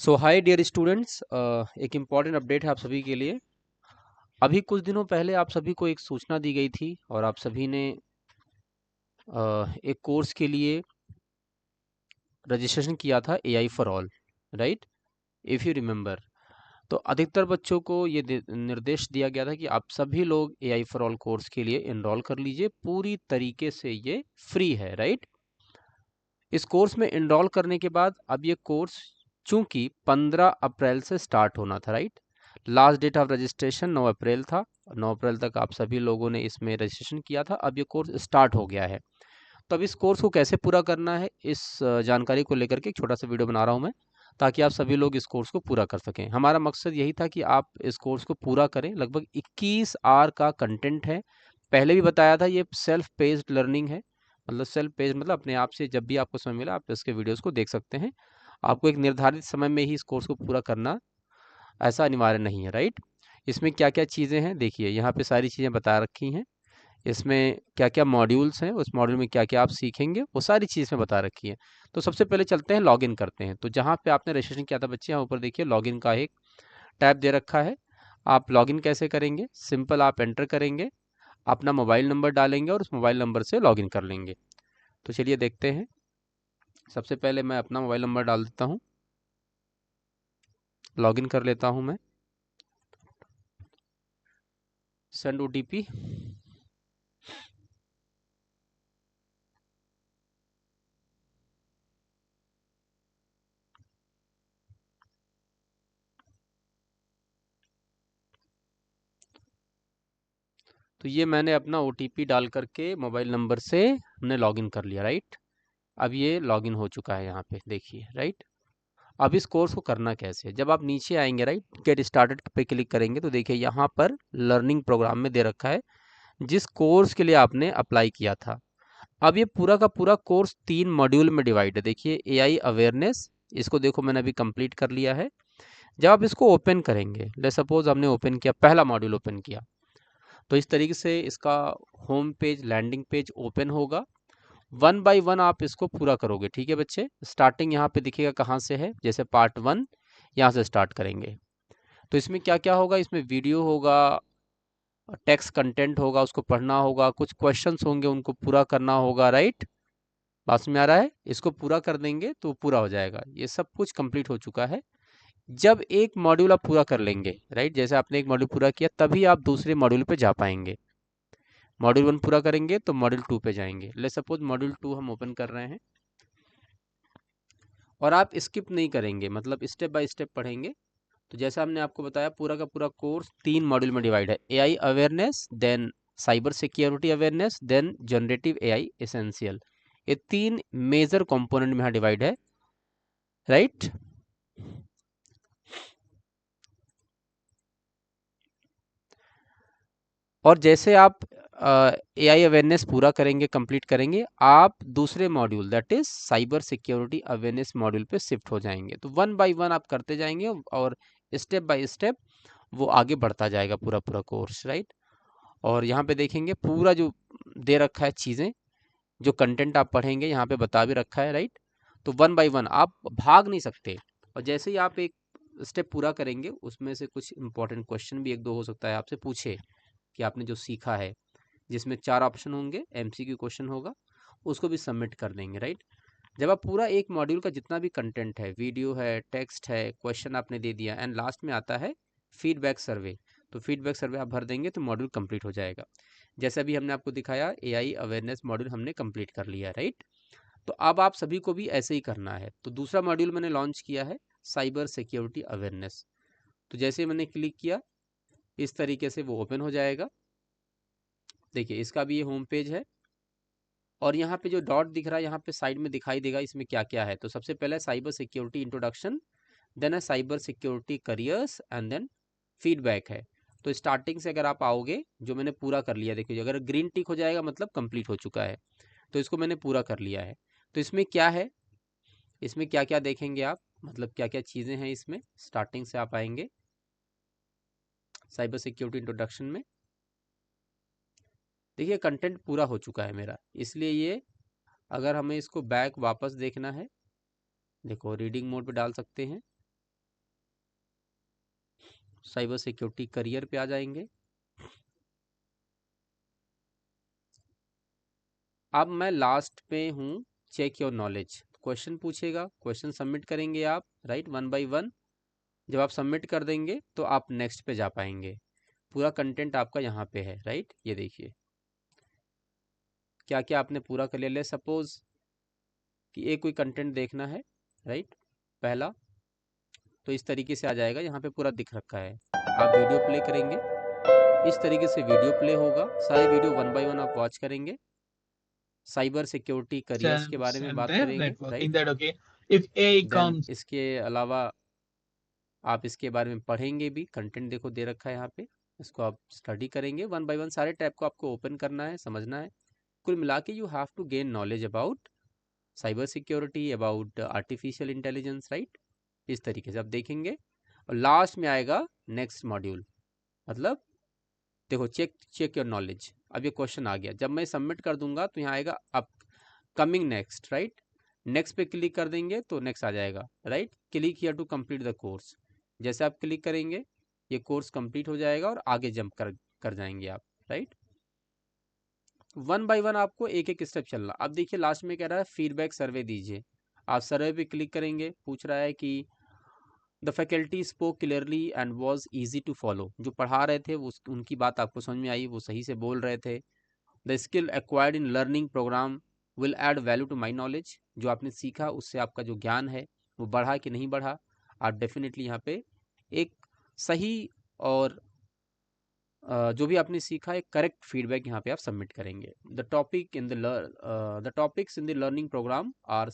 सो hi dear students, एक important update है आप सभी के लिए। अभी कुछ दिनों पहले आप सभी को एक सूचना दी गई थी और आप सभी ने एक कोर्स के लिए रजिस्ट्रेशन किया था AI for all, right? If you remember, तो अधिकतर बच्चों को ये निर्देश दिया गया था कि आप सभी लोग एआई फॉर ऑल कोर्स के लिए एनरोल कर लीजिए। पूरी तरीके से ये फ्री है, राइट? इस कोर्स में एनरोल करने के बाद अब ये कोर्स चूंकि 15 अप्रैल से स्टार्ट होना था, right? Last date of registration 9 April था। 9 अप्रैल तक आप सभी लोगों ने इसमें रजिस्ट्रेशन किया था। अब ये कोर्स स्टार्ट हो गया है। तो अब इस कोर्स को कैसे पूरा करना है, इस जानकारी को लेकर के एक छोटा सा वीडियो बना रहा हूँ मैं, ताकि आप सभी लोग इस कोर्स को पूरा कर सकें। हमारा मकसद यही था कि आप इस कोर्स को पूरा करें। लगभग 21 आवर का कंटेंट है। पहले भी बताया था, ये सेल्फ पेस्ड लर्निंग है। मतलब सेल्फ पेस्ड मतलब अपने आप से जब भी आपको समय मिला आप इसके वीडियोस को देख सकते हैं। आपको एक निर्धारित समय में ही इस कोर्स को पूरा करना ऐसा अनिवार्य नहीं है, राइट? इसमें क्या क्या चीज़ें हैं देखिए, यहाँ पे सारी चीज़ें बता रखी हैं। इसमें क्या क्या मॉड्यूल्स हैं, उस मॉड्यूल में क्या क्या आप सीखेंगे, वो सारी चीज़ में बता रखी है। तो सबसे पहले चलते हैं, लॉगिन करते हैं। तो जहाँ पे आपने रजिस्ट्रेशन किया था बच्चे, यहाँ ऊपर देखिए लॉगिन का एक टैब दे रखा है। आप लॉगिन कैसे करेंगे? सिंपल, आप एंटर करेंगे, अपना मोबाइल नंबर डालेंगे और उस मोबाइल नंबर से लॉगिन कर लेंगे। तो चलिए देखते हैं। सबसे पहले मैं अपना मोबाइल नंबर डाल देता हूँ, लॉगिन कर लेता हूँ मैं। Send OTP. तो ये मैंने अपना ओटीपी डाल करके मोबाइल नंबर से हमने लॉगिन कर लिया, राइट? अब ये लॉगिन हो चुका है, यहाँ पे देखिए, राइट? अब इस कोर्स को करना कैसे है? जब आप नीचे आएंगे, राइट, गेट स्टार्टेड पे क्लिक करेंगे तो देखिए यहाँ पर लर्निंग प्रोग्राम में दे रखा है जिस कोर्स के लिए आपने अप्लाई किया था। अब ये पूरा का पूरा कोर्स 3 मॉड्यूल में डिवाइड है। देखिए एआई अवेयरनेस, इसको देखो मैंने अभी कंप्लीट कर लिया है। जब आप इसको ओपन करेंगे, ले सपोज हमने ओपन किया, पहला मॉड्यूल ओपन किया, तो इस तरीके से इसका home page, landing page open होगा। वन बाय वन आप इसको पूरा करोगे, ठीक है बच्चे? स्टार्टिंग यहाँ पे दिखेगा कहाँ से है, जैसे पार्ट 1 यहाँ से स्टार्ट करेंगे। तो इसमें क्या क्या होगा? इसमें वीडियो होगा, टेक्स्ट कंटेंट होगा, उसको पढ़ना होगा, कुछ क्वेश्चंस होंगे उनको पूरा करना होगा, राइट? पास में आ रहा है? इसको पूरा कर देंगे तो पूरा हो जाएगा। ये सब कुछ कंप्लीट हो चुका है। जब एक मॉड्यूल आप पूरा कर लेंगे, राइट, जैसे आपने एक मॉड्यूल पूरा किया, तभी आप दूसरे मॉड्यूल पे जा पाएंगे। मॉड्यूल 1 पूरा करेंगे तो मॉड्यूल 2 पे जाएंगे। ले सपोज मॉड्यूल 2 हम ओपन कर रहे हैं और आप स्किप नहीं करेंगे, मतलब स्टेप बाय स्टेप पढ़ेंगे। तो जैसा हमने आपको बताया, पूरा का पूरा कोर्स 3 मॉड्यूल में डिवाइड है। AI awareness, then cyber security awareness, then generative AI essential. ये 3 मेजर कंपोनेंट में यहाँ डिवाइड है, राइट? और जैसे आप एआई अवेयरनेस पूरा करेंगे, कंप्लीट करेंगे, आप दूसरे module that is cyber security awareness module पे शिफ्ट हो जाएंगे। तो वन बाय वन आप करते जाएंगे और स्टेप बाय स्टेप वो आगे बढ़ता जाएगा पूरा पूरा कोर्स, राइट? और यहाँ पे देखेंगे पूरा जो दे रखा है चीज़ें, जो कंटेंट आप पढ़ेंगे यहाँ पे बता भी रखा है, राइट? तो वन बाय वन आप भाग नहीं सकते। और जैसे ही आप एक स्टेप पूरा करेंगे, उसमें से कुछ इंपॉर्टेंट क्वेश्चन भी एक दो हो सकता है आपसे पूछे कि आपने जो सीखा है, जिसमें 4 ऑप्शन होंगे, एमसीक्यू क्वेश्चन होगा, उसको भी सबमिट कर देंगे, राइट? जब आप पूरा एक मॉड्यूल का जितना भी कंटेंट है, वीडियो है, टेक्स्ट है, क्वेश्चन आपने दे दिया, एंड लास्ट में आता है फीडबैक सर्वे। तो फीडबैक सर्वे आप भर देंगे तो मॉड्यूल कंप्लीट हो जाएगा। जैसा भी हमने आपको दिखाया, एआई अवेयरनेस मॉड्यूल हमने कंप्लीट कर लिया, राइट? तो अब आप सभी को भी ऐसे ही करना है। तो दूसरा मॉड्यूल मैंने लॉन्च किया है, साइबर सिक्योरिटी अवेयरनेस। तो जैसे मैंने क्लिक किया, इस तरीके से वो ओपन हो जाएगा। देखिए इसका भी ये होम पेज है और यहाँ पे जो डॉट दिख रहा है, यहाँ पे साइड में दिखाई देगा इसमें क्या क्या है। तो सबसे पहले साइबर सिक्योरिटी इंट्रोडक्शन, देन है cyber security careers, and then feedback है। तो स्टार्टिंग से अगर आप आओगे, जो मैंने पूरा कर लिया, देखिए अगर ग्रीन टिक हो जाएगा मतलब कंप्लीट हो चुका है। तो इसको मैंने पूरा कर लिया है। तो इसमें क्या है, इसमें क्या क्या देखेंगे आप, मतलब क्या क्या चीज़ें हैं इसमें। स्टार्टिंग से आप आएंगे साइबर सिक्योरिटी इंट्रोडक्शन में, देखिए कंटेंट पूरा हो चुका है मेरा, इसलिए ये, अगर हमें इसको बैक वापस देखना है, देखो रीडिंग मोड पे डाल सकते हैं। साइबर सिक्योरिटी करियर पे आ जाएंगे। अब मैं लास्ट पे हूँ, चेक योर नॉलेज। क्वेश्चन पूछेगा, क्वेश्चन सबमिट करेंगे आप, राइट, वन बाय वन। जब आप सबमिट कर देंगे तो आप नेक्स्ट पे जा पाएंगे। पूरा कंटेंट आपका यहाँ पे है, राइट। ये देखिए क्या क्या आपने पूरा कर लिया। ले सपोज कि एक कोई कंटेंट देखना है, राइट, पहला, तो इस तरीके से आ जाएगा, यहाँ पे पूरा दिख रखा है। आप वीडियो प्ले करेंगे, इस तरीके से वीडियो प्ले होगा, सारे वीडियो वन बाय वन आप वॉच करेंगे। साइबर सिक्योरिटी करियर्स के बारे में and बात their करेंगे, networking, राइट। that okay, if AI then comes. इसके अलावा आप इसके बारे में पढ़ेंगे भी, कंटेंट देखो दे रखा है यहाँ पे, इसको आप स्टडी करेंगे वन बाय वन। सारे टैब को आपको ओपन करना है, समझना है। कुल मिला के you have to gain knowledge about cyber security, about artificial intelligence, right. इस तरीके से आप देखेंगे और लास्ट में आएगा नेक्स्ट मॉड्यूल, मतलब देखो चेक योर नॉलेज। अब ये क्वेश्चन आ गया, जब मैं सबमिट कर दूंगा तो यहाँ आएगा up coming next, right. Next पे क्लिक कर देंगे तो नेक्स्ट आ जाएगा, right. Click here to complete the course. जैसे आप क्लिक करेंगे ये कोर्स कंप्लीट हो जाएगा और आगे जंप कर जाएंगे आप, राइट। वन बाय वन आपको एक एक स्टेप चलना। अब देखिए लास्ट में कह रहा है फीडबैक सर्वे दीजिए। आप सर्वे पे क्लिक करेंगे, पूछ रहा है कि the faculty spoke clearly and was easy to follow. जो पढ़ा रहे थे वो उनकी बात आपको समझ में आई, वो सही से बोल रहे थे। The skill acquired in learning programme will add value to my knowledge. जो आपने सीखा उससे आपका जो ज्ञान है वो बढ़ा कि नहीं बढ़ा। आप डेफिनेटली यहाँ पे एक सही और जो भी आपने सीखा है करेक्ट फीडबैक यहाँ पे आप सबमिट करेंगे। The topics in the learning programme are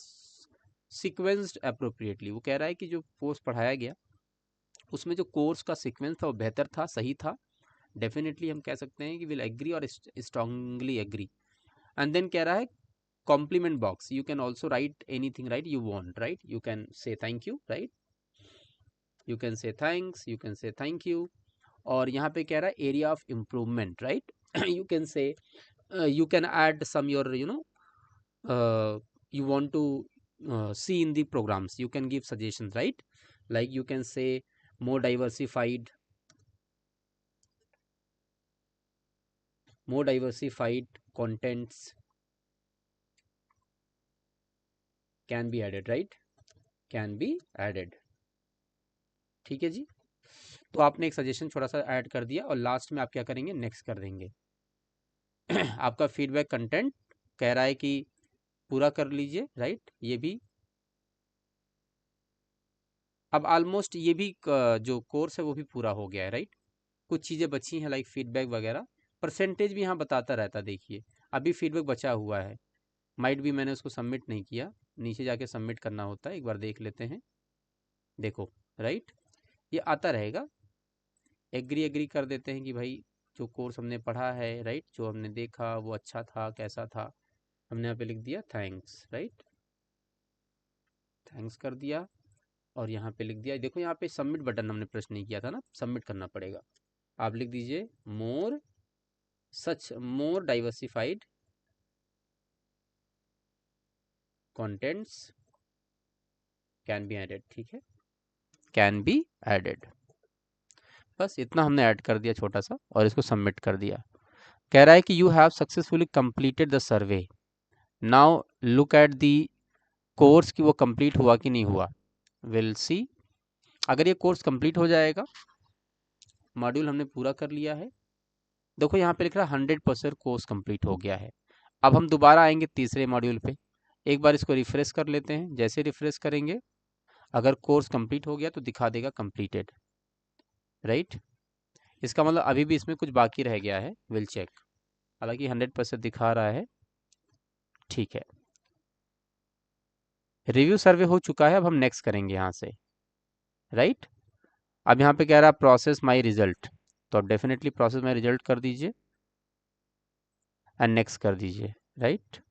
sequenced appropriately. वो कह रहा है कि जो कोर्स पढ़ाया गया उसमें जो कोर्स का सीक्वेंस था वो बेहतर था, सही था। डेफिनेटली हम कह सकते हैं कि विल एग्री और स्ट्रांगली एग्री। एंड देन कह रहा है compliment box, you can also write anything, right, you want, right, you can say thank you, right, you can say thanks, you can say thank you. और यहाँ पे कह रहा है area of improvement, right, you can say you can add some your you want to see in the programs, you can give suggestions, right, like you can say more diversified contents can be added, right, can be added। ठीक है जी, तो आपने एक suggestion छोटा सा add कर दिया और लास्ट में आप क्या करेंगे, नेक्स्ट कर देंगे। आपका फीडबैक कंटेंट कह रहा है कि पूरा कर लीजिए, राइट, ये भी। अब ऑलमोस्ट ये भी जो कोर्स है वो भी पूरा हो गया है, राइट। कुछ चीज़ें बची हैं लाइक फीडबैक वगैरह, परसेंटेज भी यहाँ बताता रहता, देखिए अभी फीडबैक बचा हुआ है। माइट भी मैंने उसको सबमिट नहीं किया, नीचे जाके सबमिट करना होता है, एक बार देख लेते हैं। देखो, राइट, ये आता रहेगा। एग्री एग्री कर देते हैं कि भाई जो कोर्स हमने पढ़ा है, राइट, जो हमने देखा वो अच्छा था, कैसा था। हमने यहाँ पे लिख दिया थैंक्स, राइट, थैंक्स कर दिया और यहाँ पे लिख दिया। देखो यहाँ पे सबमिट बटन हमने प्रेस नहीं किया था ना, सबमिट करना पड़ेगा। आप लिख दीजिए more diversified contents can be added, ठीक है, कैन बी एडेड। बस इतना हमने ऐड कर दिया छोटा सा और इसको सबमिट कर दिया। कह रहा है कि you have successfully completed the survey, now look at the course कि वो कंप्लीट हुआ कि नहीं हुआ। Will see. अगर ये कोर्स कंप्लीट हो जाएगा, मॉड्यूल हमने पूरा कर लिया है, देखो यहाँ पे लिख रहा है 100% कोर्स कंप्लीट हो गया है। अब हम दोबारा आएंगे तीसरे मॉड्यूल पे, एक बार इसको रिफ्रेश कर लेते हैं। जैसे रिफ्रेश करेंगे अगर कोर्स कंप्लीट हो गया तो दिखा देगा कंप्लीटेड, राइट। इसका मतलब अभी भी इसमें कुछ बाकी रह गया है, विल चेक। हालांकि 100% दिखा रहा है, ठीक है। रिव्यू सर्वे हो चुका है, अब हम नेक्स्ट करेंगे यहाँ से, राइट। अब यहाँ पे कह रहा है प्रोसेस माई रिजल्ट, तो आप डेफिनेटली प्रोसेस माई रिजल्ट कर दीजिए एंड नेक्स्ट कर दीजिए, राइट।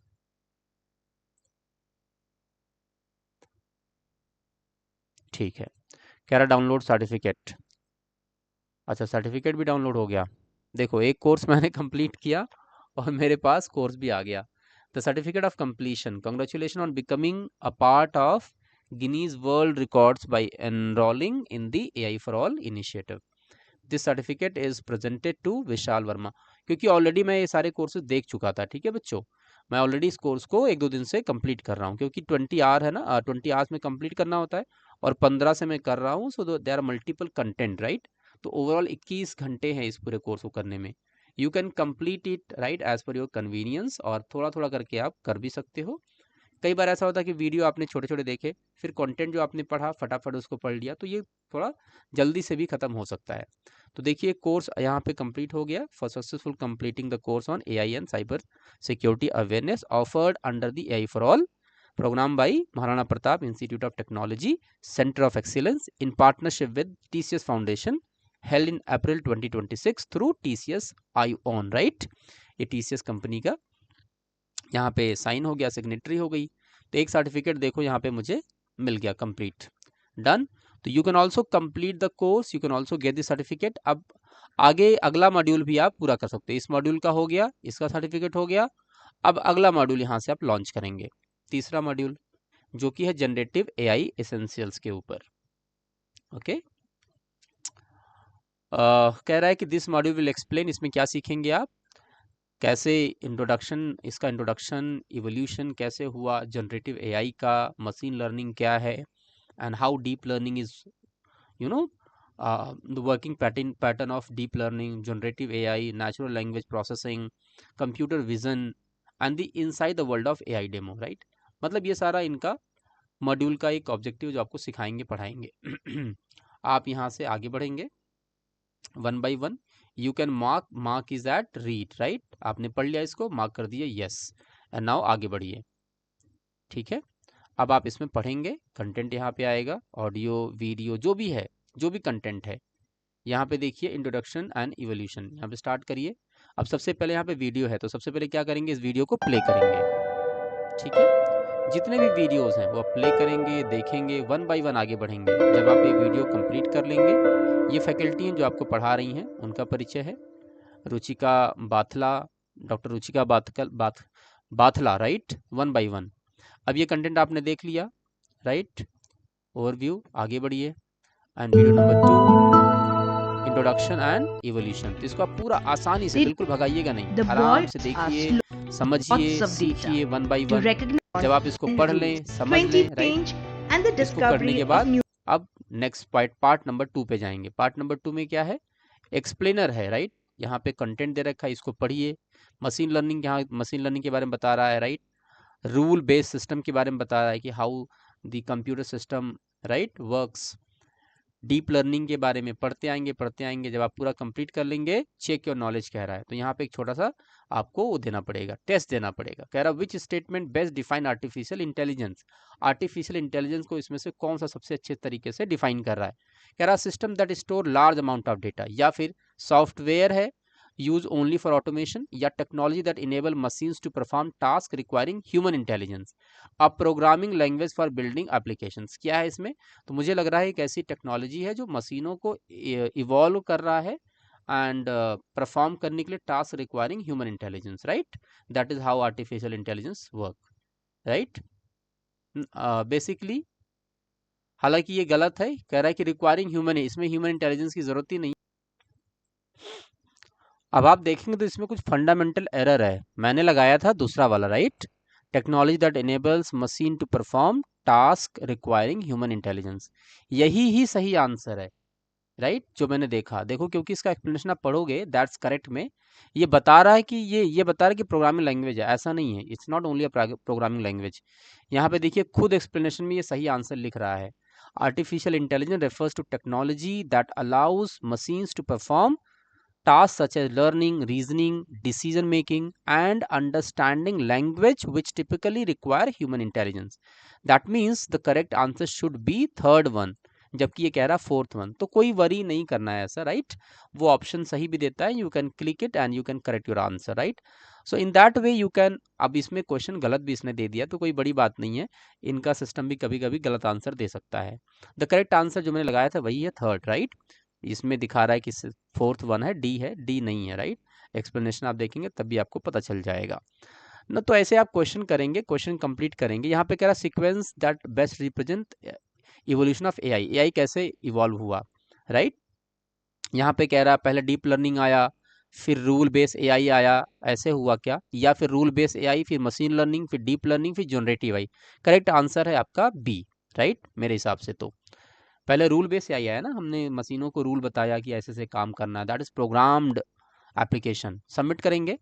ठीक है, कह रहा डाउनलोड सर्टिफिकेट। अच्छा, सर्टिफिकेट भी डाउनलोड हो गया। देखो एक कोर्स मैंने कंप्लीट किया और मेरे पास कोर्स भी आ गया। The certificate of completion, congratulation on becoming a part of Guinness World Records by enrolling in the AI for all initiative. This certificate is presented to Vishal Verma. क्योंकि ऑलरेडी मैं ये सारे कोर्सेज देख चुका था, ठीक है बच्चों, मैं ऑलरेडी इस कोर्स को 1-2 दिन से कंप्लीट कर रहा हूँ, क्योंकि 20 आवर है ना, 20 आवर्स में कंप्लीट करना होता है और 15 से मैं कर रहा हूँ, so there are multiple content, right. तो ओवरऑल 21 घंटे हैं इस पूरे कोर्स को करने में। You can complete it right as per your convenience, और थोड़ा थोड़ा करके आप कर भी सकते हो। कई बार ऐसा होता है कि वीडियो आपने छोटे छोटे देखे, फिर कंटेंट जो आपने पढ़ा फटाफट उसको पढ़ लिया, तो ये थोड़ा जल्दी से भी खत्म हो सकता है। तो देखिए कोर्स यहाँ पे कंप्लीट हो गया, for successful completing the course on AI and cyber security awareness offered under the AI for all programme by Maharana Pratap institute of technology centre of excellence in partnership with TCS foundation, held in April 2026 through TCS ION, right. ये TCS company का यहाँ पे sign हो गया, signatory हो गई, तो एक सर्टिफिकेट देखो यहाँ पे मुझे मिल गया, कंप्लीट, डन। तो you can also complete the course, you can also get the certificate. अब आगे अगला मॉड्यूल भी आप पूरा कर सकते हैं। इस मॉड्यूल का हो गया, इसका सर्टिफिकेट हो गया, अब अगला मॉड्यूल यहाँ से आप लॉन्च करेंगे, तीसरा मॉड्यूल जो कि है जनरेटिव एआई एसेंशियल्स के ऊपर। ओके, कह रहा है कि दिस मॉड्यूल विल एक्सप्लेन, इसमें क्या सीखेंगे आप, कैसे इंट्रोडक्शन, इसका इंट्रोडक्शन, इवोल्यूशन कैसे हुआ जनरेटिव एआई का, मशीन लर्निंग क्या है, and how deep learning is you know the working pattern of deep learning, generative AI, natural language processing, computer vision and the inside the world of AI demo, right। मतलब ये सारा इनका module का एक objective जो आपको सिखाएंगे पढ़ाएंगे। आप यहाँ से आगे बढ़ेंगे one by one. You can mark is at read, right, आपने पढ़ लिया, इसको मार्क कर दिए यस, एंड नाउ आगे बढ़िए, ठीक है। अब आप इसमें पढ़ेंगे, कंटेंट यहाँ पे आएगा, ऑडियो वीडियो जो भी है, जो भी कंटेंट है यहाँ पे देखिए, इंट्रोडक्शन एंड इवोल्यूशन, यहाँ पे स्टार्ट करिए। अब सबसे पहले यहाँ पे वीडियो है, तो सबसे पहले क्या करेंगे, इस वीडियो को प्ले करेंगे, ठीक है। जितने भी वीडियोस हैं वो आप प्ले करेंगे, देखेंगे, वन बाय वन आगे बढ़ेंगे। जब आप ये वीडियो कंप्लीट कर लेंगे, ये फैकल्टी हैं जो आपको पढ़ा रही हैं, उनका परिचय है Ruchika Bathla, doctor Ruchika Bathla, right, one by one. अब ये कंटेंट आपने देख लिया, राइट, ओवरव्यू, आगे बढ़िए, and video number 2 introduction and evolution. तो इसको आप पूरा आसानी से बिल्कुल भगाइएगा नहीं, आराम से देखिए, समझिए, सीखिए वन बाय वन। जब आप इसको पढ़ लें, समझ लें, राइट, इसको करने के बाद अब नेक्स्ट पार्ट नंबर 2 पे जाएंगे। पार्ट नंबर 2 में क्या है, एक्सप्लेनर है, राइट, यहाँ पे कंटेंट दे रखा है, इसको पढ़िए। मशीन लर्निंग, यहाँ मशीन लर्निंग के बारे में बता रहा है, राइट, रूल बेस्ड सिस्टम के बारे में बता रहा है कि how the computer system, right, works. Deep learning के बारे में पढ़ते आएंगे, जब आप पूरा कंप्लीट कर लेंगे, चेक योर नॉलेज कह रहा है, तो यहाँ पे एक छोटा सा आपको वो देना पड़ेगा, टेस्ट देना पड़ेगा। कह रहा है which statement best define artificial intelligence, artificial intelligence को इसमें से कौन सा सबसे अच्छे तरीके से डिफाइन कर रहा है। कह रहा system that store large amount of data, या फिर सॉफ्टवेयर है यूज ओनली फॉर ऑटोमेशन, या technology that enable machines to perform task requiring human intelligence, a programming language for building applications. क्या है इसमें, तो मुझे लग रहा है एक ऐसी टेक्नोलॉजी है जो मशीनों को इवॉल्व कर रहा है एंड परफॉर्म करने के लिए task requiring human intelligence, right, that is how artificial intelligence work, right. Basically हालांकि ये गलत है, कह रहा है कि रिक्वायरिंग ह्यूमन है, इसमें ह्यूमन इंटेलिजेंस की जरूरत ही नहीं। अब आप देखेंगे तो इसमें कुछ फंडामेंटल एरर है, मैंने लगाया था दूसरा वाला, right, technology that enables machine to perform task requiring human intelligence, यही ही सही आंसर है, राइट, जो मैंने देखा। देखो क्योंकि इसका एक्सप्लेनेशन आप पढ़ोगे, दैट्स करेक्ट में ये बता रहा है कि ये बता रहा है कि प्रोग्रामिंग लैंग्वेज है, ऐसा नहीं है, it's not only a programming language. यहाँ पे देखिए खुद एक्सप्लेनेशन में ये सही आंसर लिख रहा है, artificial intelligence refers to technology that allows machines to perform tasks such as learning, reasoning, decision making and understanding language which typically require human intelligence. That means the correct answer should be third one, जबकि ये कह रहा fourth one. तो कोई worry नहीं करना है ऐसा, राइट, वो ऑप्शन सही भी देता है, you can click it and you can correct your answer, right. So in that way you can, अब इसमें क्वेश्चन गलत भी इसने दे दिया तो कोई बड़ी बात नहीं है, इनका सिस्टम भी कभी कभी गलत आंसर दे सकता है। द करेक्ट आंसर जो मैंने लगाया था वही है थर्ड, राइट, इसमें दिखा रहा है कि फोर्थ वन है, डी नहीं है, राइट। एक्सप्लेनेशन आप देखेंगे तब भी आपको पता चल जाएगा ना। तो ऐसे आप क्वेश्चन करेंगे, क्वेश्चन कंप्लीट करेंगे। यहाँ पे कह रहा sequence that best represent evolution of AI, AI कैसे इवॉल्व हुआ, राइट। यहाँ पे कह रहा है पहले डीप लर्निंग आया, फिर रूल बेस एआई आया, ऐसे हुआ क्या? या फिर रूल बेस एआई, फिर मशीन लर्निंग, फिर डीप लर्निंग, फिर जनरेटिव एआई? करेक्ट आंसर है आपका बी, राइट, मेरे हिसाब से। तो पहले रूल बेस एआई आया ना, हमने मशीनों को रूल बताया कि ऐसे से काम करना है, that is programmed application. Submit करेंगे।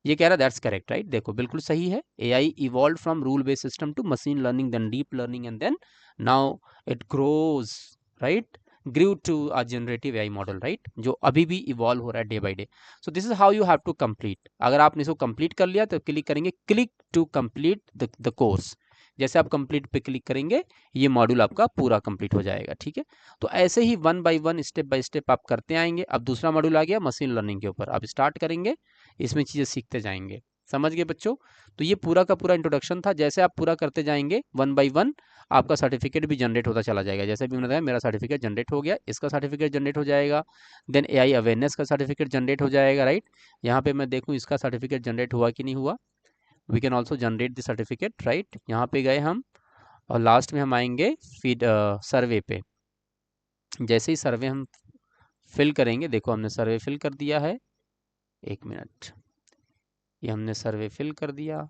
ये कह रहा है दैट्स करेक्ट, राइट, देखो बिल्कुल सही है। AI evolve from rule based system to machine learning, then deep learning, and then now it grows, right, grew to a generative AI model, right, जो अभी भी इवॉल्व हो रहा है day by day. So this is how you have to complete. अगर आपने इसको complete कर लिया तो क्लिक करेंगे click to complete the course. जैसे आप कंप्लीट पे क्लिक करेंगे ये मॉड्यूल आपका पूरा कंप्लीट हो जाएगा, ठीक है। तो ऐसे ही one by one, step by step आप करते आएंगे। अब दूसरा मॉड्यूल आ गया मशीन लर्निंग के ऊपर, आप स्टार्ट करेंगे, इसमें चीज़ें सीखते जाएंगे। समझ गए बच्चों? तो ये पूरा का पूरा इंट्रोडक्शन था। जैसे आप पूरा करते जाएंगे वन बाय वन, आपका सर्टिफिकेट भी जनरेट होता चला जाएगा। जैसे भी मैंने बताया मेरा सर्टिफिकेट जनरेट हो गया, इसका सर्टिफिकेट जनरेट हो जाएगा, देन एआई अवेयरनेस का सर्टिफिकेट जनरेट हो जाएगा, राइट। यहाँ पे मैं देखूँ इसका सर्टिफिकेट जनरेट हुआ कि नहीं हुआ। We can also generate the certificate, right. यहाँ पे गए हम और लास्ट में हम आएंगे फीड सर्वे पे। जैसे ही सर्वे हम फिल करेंगे, देखो हमने सर्वे फिल कर दिया है, एक मिनट, ये हमने सर्वे फिल कर दिया।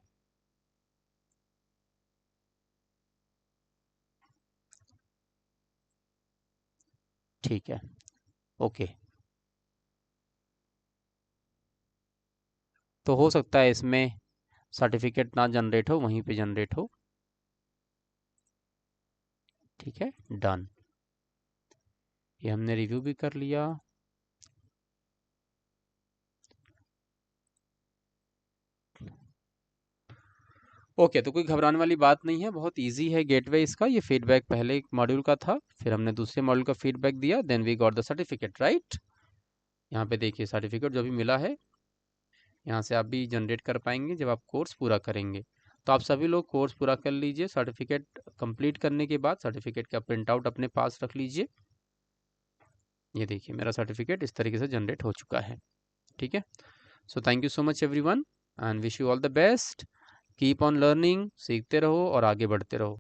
ठीक है, ओके। तो हो सकता है इसमें सर्टिफिकेट ना जनरेट हो, वहीं पे जनरेट हो। ठीक है, डन। ये हमने रिव्यू भी कर लिया। ओके, तो कोई घबराने वाली बात नहीं है, बहुत इजी है गेटवे इसका। ये फीडबैक पहले एक मॉड्यूल का था, फिर हमने दूसरे मॉड्यूल का फीडबैक दिया, then we got the certificate, right. यहाँ पे देखिए सर्टिफिकेट जो भी मिला है, यहाँ से आप भी जनरेट कर पाएंगे जब आप कोर्स पूरा करेंगे। तो आप सभी लोग कोर्स पूरा कर लीजिए। सर्टिफिकेट कंप्लीट करने के बाद सर्टिफिकेट का प्रिंट आउट अपने पास रख लीजिए। ये देखिए मेरा सर्टिफिकेट इस तरीके से जनरेट हो चुका है, ठीक है। So thank you so much everyone and wish you all the best. Keep on learning, सीखते रहो और आगे बढ़ते रहो।